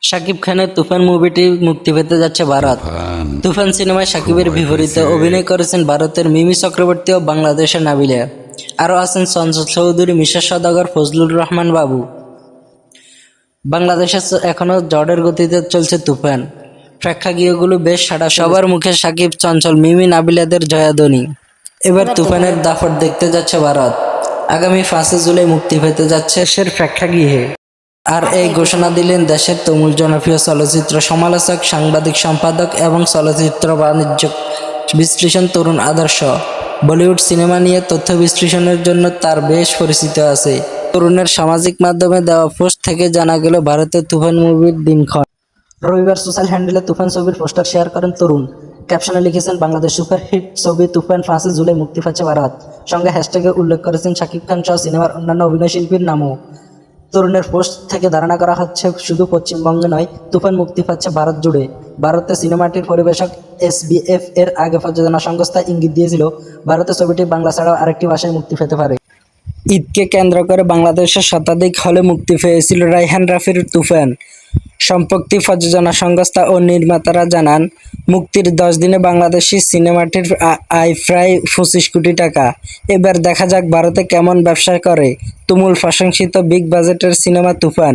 শাকিব খানের তুফান মুভিটি মুক্তি পেতে যাচ্ছে ভারত। তুফান সিনেমায় শাকিবের বিপরীতে অভিনয় করেছেন ভারতের মিমি চক্রবর্তী ও বাংলাদেশের নাবিলা। আরও আছেন চঞ্চল চৌধুরী, মিশা সওদাগর, ফজলুর রহমান বাবু। বাংলাদেশে এখনও ঝড়ের গতিতে চলছে তুফান। প্রেক্ষাগৃহগুলো বেশ সাড়া, সবার মুখে শাকিব, চঞ্চল, মিমি, নাবিলাদের জয়াধ্বনি। এবার তুফানের দাপট দেখতে যাচ্ছে ভারত। আগামী 5 জুলাই মুক্তি পেতে যাচ্ছে দেশের প্রেক্ষাগৃহে। আর এই ঘোষণা দিলেন দেশের তুমুল জনপ্রিয় চলচ্চিত্র সমালোচক, সাংবাদিক, সম্পাদক এবং চলচ্চিত্র বাণিজ্য বিশ্লেষণ তরুণ আদর্শ। বলিউড সিনেমা নিয়ে তথ্য বিশ্লেষণের জন্য তার বেশ পরিচিত আছে। তরুণের সামাজিক মাধ্যমে দেওয়া পোস্ট থেকে জানা গেল ভারতের তুফান মুভির দিনক্ষণ। রবিবার সোশ্যাল হ্যান্ডেলে তুফান ছবির পোস্টার শেয়ার করেন তরুণ। ক্যাপশনে লিখেছেন, বাংলাদেশ সুপারহিট ছবি তুফান 5 জুলাই মুক্তি পাচ্ছে ভারত। সঙ্গে হ্যাশট্যাগে উল্লেখ করেছেন শাকিব খান সহ সিনেমার অন্যান্য অভিনয়শিল্পীর নামও। তরুণের পোস্ট থেকে ধারণা করা হচ্ছে শুধু পশ্চিমবঙ্গে নয়, তুফান মুক্তি পাচ্ছে ভারত জুড়ে। ভারতে সিনেমাটির পরিবেশক SBF এর আগে প্রযোজনা সংস্থা ইঙ্গিত দিয়েছিল ভারতে ছবিটি বাংলা ছাড়াও আরেকটি ভাষায় মুক্তি পেতে পারে। ঈদকে কেন্দ্র করে বাংলাদেশের শতাধিক হলে মুক্তি পেয়েছিল রায়হান রাফির তুফান। সম্প্রতি প্রযোজনা সংস্থা ও নির্মাতারা জানান, মুক্তির 10 দিনে বাংলাদেশি সিনেমাটির আয় প্রায় 25 কোটি টাকা। এবার দেখা যাক ভারতে কেমন ব্যবসা করে তুমুল প্রশংসিত বিগ বাজেটের সিনেমা তুফান।